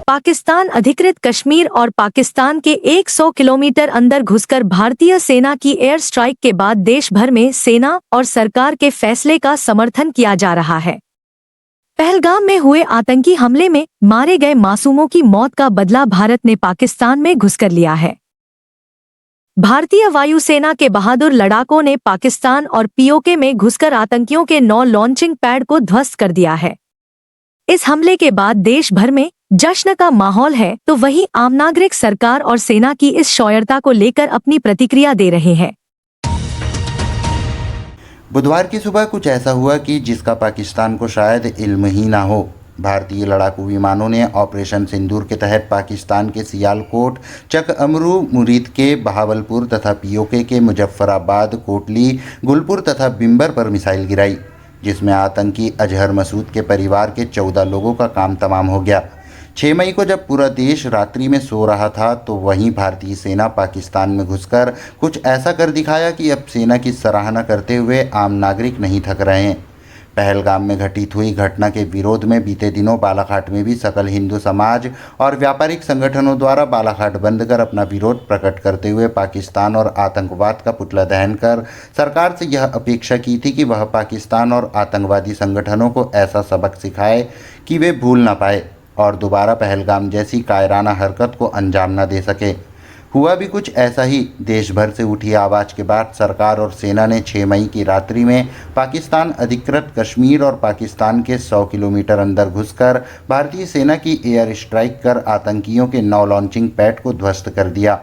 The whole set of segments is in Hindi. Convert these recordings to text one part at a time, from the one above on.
पाकिस्तान अधिकृत कश्मीर और पाकिस्तान के 100 किलोमीटर अंदर घुसकर भारतीय सेना की एयर स्ट्राइक के बाद देश भर में सेना और सरकार के फैसले का समर्थन किया जा रहा है। पहलगाम में हुए आतंकी हमले में मारे गए मासूमों की मौत का बदला भारत ने पाकिस्तान में घुसकर लिया है। भारतीय वायुसेना के बहादुर लड़ाकों ने पाकिस्तान और पीओके में घुसकर आतंकियों के 9 लॉन्चिंग पैड को ध्वस्त कर दिया है। इस हमले के बाद देश भर में जश्न का माहौल है, तो वहीं आम नागरिक सरकार और सेना की इस शौर्यता को लेकर अपनी प्रतिक्रिया दे रहे हैं। बुधवार की सुबह कुछ ऐसा हुआ कि जिसका पाकिस्तान को शायद इल्म ही ना हो। भारतीय लड़ाकू विमानों ने ऑपरेशन सिंदूर के तहत पाकिस्तान के सियालकोट, चक अमरू मुरीद के बहावलपुर तथा पीओके के मुजफ्फराबाद, कोटली, गुलपुर तथा बिम्बर पर मिसाइल गिराई, जिसमें आतंकी अजहर मसूद के परिवार के 14 लोगों का काम तमाम हो गया। 6 मई को जब पूरा देश रात्रि में सो रहा था, तो वहीं भारतीय सेना पाकिस्तान में घुसकर कुछ ऐसा कर दिखाया कि अब सेना की सराहना करते हुए आम नागरिक नहीं थक रहे हैं। पहलगाम में घटित हुई घटना के विरोध में बीते दिनों बालाघाट में भी सकल हिंदू समाज और व्यापारिक संगठनों द्वारा बालाघाट बंद कर अपना विरोध प्रकट करते हुए पाकिस्तान और आतंकवाद का पुतला दहन कर सरकार से यह अपेक्षा की थी कि वह पाकिस्तान और आतंकवादी संगठनों को ऐसा सबक सिखाए कि वे भूल ना पाए और दोबारा पहलगाम जैसी कायराना हरकत को अंजाम न दे सके। हुआ भी कुछ ऐसा ही। देश भर से उठी आवाज़ के बाद सरकार और सेना ने 6 मई की रात्रि में पाकिस्तान अधिकृत कश्मीर और पाकिस्तान के 100 किलोमीटर अंदर घुसकर भारतीय सेना की एयर स्ट्राइक कर आतंकियों के 9 लॉन्चिंग पैड को ध्वस्त कर दिया।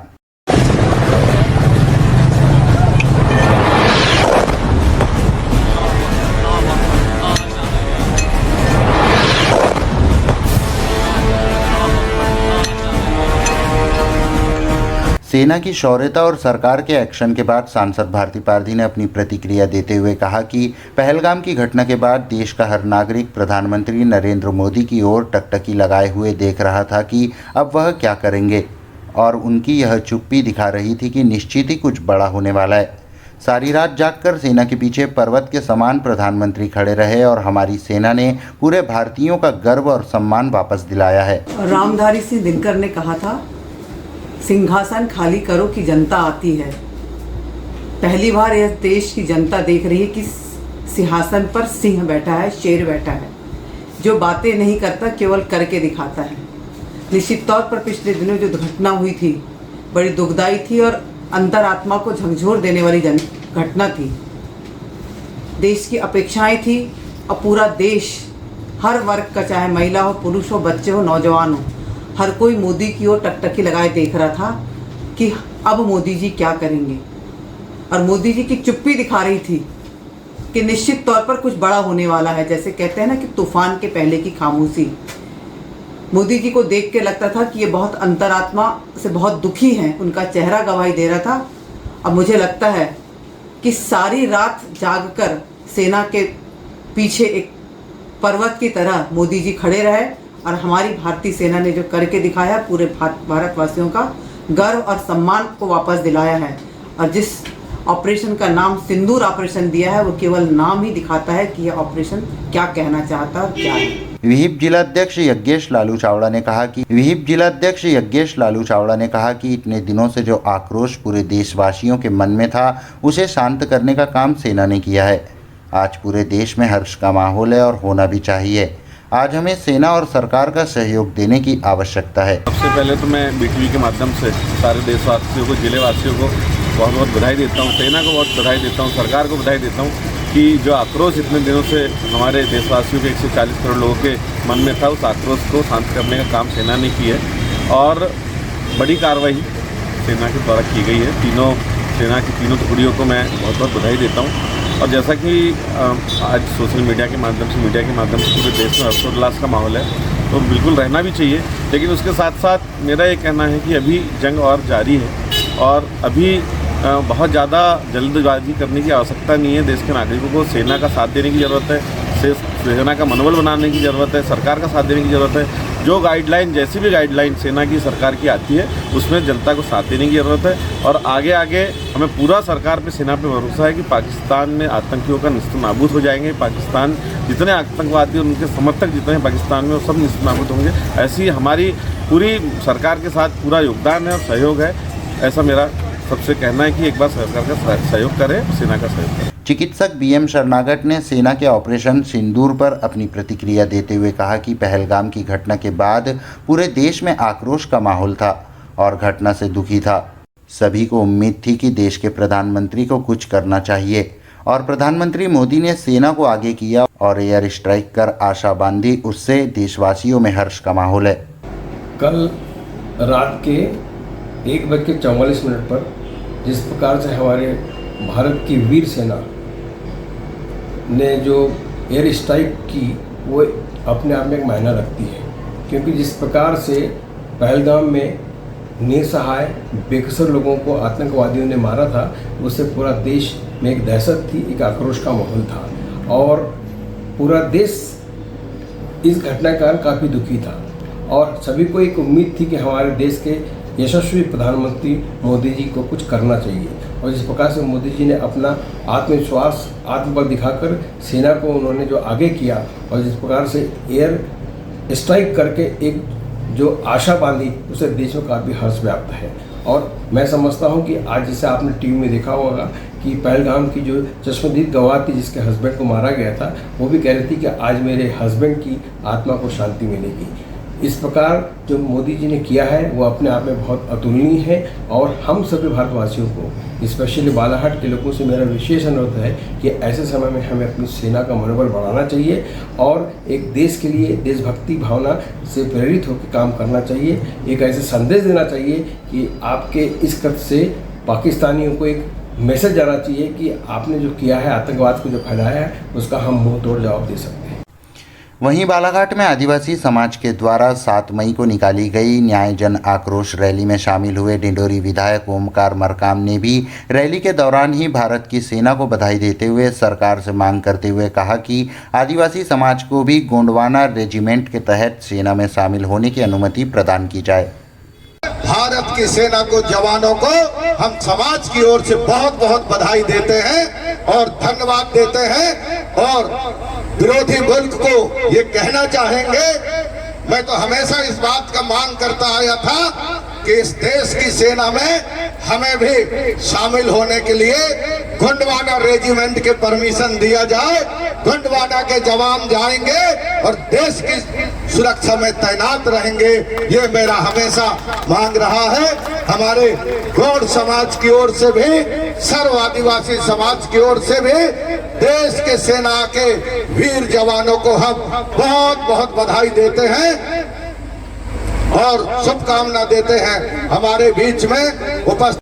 सेना की शौर्यता और सरकार के एक्शन के बाद सांसद भारती पारधी ने अपनी प्रतिक्रिया देते हुए कहा कि पहलगाम की घटना के बाद देश का हर नागरिक प्रधानमंत्री नरेंद्र मोदी की ओर टकटकी लगाए हुए देख रहा था कि अब वह क्या करेंगे, और उनकी यह चुप्पी दिखा रही थी कि निश्चित ही कुछ बड़ा होने वाला है। सारी रात जागकर सेना के पीछे पर्वत के समान प्रधानमंत्री खड़े रहे और हमारी सेना ने पूरे भारतीयों का गर्व और सम्मान वापस दिलाया है। रामधारी सिंह दिनकर ने कहा था, सिंहासन खाली करो कि जनता आती है। पहली बार यह देश की जनता देख रही है कि सिंहासन पर सिंह बैठा है, शेर बैठा है, जो बातें नहीं करता, केवल करके दिखाता है। निश्चित तौर पर पिछले दिनों जो घटना हुई थी बड़ी दुखदायी थी और अंतरात्मा को झकझोर देने वाली घटना थी। देश की अपेक्षाएं थी और पूरा देश, हर वर्ग का, चाहे महिला हो, पुरुष हो, बच्चे हो, नौजवान हो, हर कोई मोदी की ओर टकटकी लगाए देख रहा था कि अब मोदी जी क्या करेंगे। और मोदी जी की चुप्पी दिखा रही थी कि निश्चित तौर पर कुछ बड़ा होने वाला है। जैसे कहते हैं ना कि तूफान के पहले की खामोशी। मोदी जी को देख के लगता था कि ये बहुत अंतरात्मा से बहुत दुखी हैं, उनका चेहरा गवाही दे रहा था। अब मुझे लगता है कि सारी रात जागकर सेना के पीछे एक पर्वत की तरह मोदी जी खड़े रहे और हमारी भारतीय सेना ने जो करके दिखाया, पूरे भारतवासियों का गर्व और सम्मान को वापस दिलाया है। और जिस ऑपरेशन का नाम सिंदूर ऑपरेशन दिया है, वो केवल नाम ही दिखाता है कि यह ऑपरेशन क्या कहना चाहता है और क्या है। विहिप जिलाध्यक्ष यज्ञेश लालू चावड़ा ने कहा कि इतने दिनों से जो आक्रोश पूरे देशवासियों के मन में था, उसे शांत करने का काम सेना ने किया है। आज पूरे देश में हर्ष का माहौल है और होना भी चाहिए। आज हमें सेना और सरकार का सहयोग देने की आवश्यकता है। सबसे पहले तो मैं बीटीवी के माध्यम से सारे देशवासियों को, जिलेवासियों को बहुत बहुत बधाई देता हूँ, सेना को बहुत बधाई देता हूँ, सरकार को बधाई देता हूँ कि जो आक्रोश इतने दिनों से हमारे देशवासियों के 140 करोड़ लोगों के मन में था, उस आक्रोश को शांत करने का काम सेना ने किया है और बड़ी कार्रवाई सेना के द्वारा की गई है। तीनों सेना की तीनों टुकड़ियों को मैं बहुत बहुत बधाई देता हूँ। और जैसा कि आज सोशल मीडिया के माध्यम से, मीडिया के माध्यम से पूरे देश में हर्षोल्लास का माहौल है, तो बिल्कुल रहना भी चाहिए। लेकिन उसके साथ साथ मेरा ये कहना है कि अभी जंग और जारी है और अभी बहुत ज़्यादा जल्दबाजी करने की आवश्यकता नहीं है। देश के नागरिकों को सेना का साथ देने की ज़रूरत है, सेना का मनोबल बनाने की ज़रूरत है, सरकार का साथ देने की ज़रूरत है। जो गाइडलाइन, जैसी भी गाइडलाइन सेना की, सरकार की आती है, उसमें जनता को साथ देने की ज़रूरत है। और आगे आगे हमें पूरा सरकार पे, सेना पे भरोसा है कि पाकिस्तान में आतंकियों का निस्त नाबूद हो जाएंगे। पाकिस्तान जितने आतंकवादी और उनके समर्थक जितने हैं पाकिस्तान में, वो सब निस्त नाबूद होंगे। ऐसी हमारी पूरी सरकार के साथ पूरा योगदान है और सहयोग है। ऐसा मेरा सबसे कहना है कि एक बार सरकार का सहयोग करें, सेना का सहयोग करें। चिकित्सक BM शरणागत ने सेना के ऑपरेशन सिंदूर पर अपनी प्रतिक्रिया देते हुए कहा कि पहलगाम की घटना के बाद पूरे देश में आक्रोश का माहौल था और घटना से दुखी था। सभी को उम्मीद थी कि देश के प्रधानमंत्री को कुछ करना चाहिए और प्रधानमंत्री मोदी ने सेना को आगे किया और एयर स्ट्राइक कर आशा बांधी। उससे देशवासियों में हर्ष का माहौल है। कल रात के 1:44 पर जिस प्रकार से हमारे भारत की वीर सेना ने जो एयर स्ट्राइक की, वो अपने आप में एक मायना रखती है, क्योंकि जिस प्रकार से पहलगाम में निसहाय बेकसर लोगों को आतंकवादियों ने मारा था, उससे पूरा देश में एक दहशत थी, एक आक्रोश का माहौल था और पूरा देश इस घटना के कारण काफ़ी दुखी था। और सभी को एक उम्मीद थी कि हमारे देश के यशस्वी प्रधानमंत्री मोदी जी को कुछ करना चाहिए। और जिस प्रकार से मोदी जी ने अपना आत्मविश्वास, आत्मबल दिखाकर सेना को उन्होंने जो आगे किया और जिस प्रकार से एयर स्ट्राइक करके एक जो आशा बांधी, उसे देश में काफ़ी हर्ष व्याप्त है। और मैं समझता हूं कि आज जैसे आपने टीवी में देखा होगा कि पहलगाम की जो चश्मदीद गवाह थी, जिसके हस्बैंड को मारा गया था, वो भी कह रही थी कि आज मेरे हस्बैंड की आत्मा को शांति मिलेगी। इस प्रकार जो मोदी जी ने किया है वो अपने आप में बहुत अतुलनीय है। और हम सभी भारतवासियों को, स्पेशली बालाघाट के लोगों से मेरा विशेष अनुरोध है कि ऐसे समय में हमें अपनी सेना का मनोबल बढ़ाना चाहिए और एक देश के लिए देशभक्ति भावना से प्रेरित होकर काम करना चाहिए। एक ऐसे संदेश देना चाहिए कि आपके इस कृत्य से पाकिस्तानियों को एक मैसेज जाना चाहिए कि आपने जो किया है, आतंकवाद को जो फैलाया है, उसका हम मुंह तोड़ जवाब दे सकते हैं। वहीं बालाघाट में आदिवासी समाज के द्वारा 7 मई को निकाली गई न्याय जन आक्रोश रैली में शामिल हुए डिंडोरी विधायक ओमकार मरकाम ने भी रैली के दौरान ही भारत की सेना को बधाई देते हुए सरकार से मांग करते हुए कहा कि आदिवासी समाज को भी गोंडवाना रेजिमेंट के तहत सेना में शामिल होने की अनुमति प्रदान की जाए। भारत की सेना को, जवानों को हम समाज की ओर से बहुत बहुत बधाई देते हैं और धन्यवाद देते हैं। और विरोधी मुल्क को ये कहना चाहेंगे, मैं तो हमेशा इस बात का मांग करता आया था कि इस देश की सेना में हमें भी शामिल होने के लिए गोंडवाना रेजिमेंट के परमिशन दिया जाए। गोंडवाना के जवान जाएंगे और देश की सुरक्षा में तैनात रहेंगे, ये मेरा हमेशा मांग रहा है। हमारे गौड़ समाज की ओर से भी, सर्व आदिवासी समाज की ओर से भी देश के सेना के वीर जवानों को हम बहुत बहुत बधाई देते हैं और शुभकामना देते हैं। हमारे बीच में उपस्थित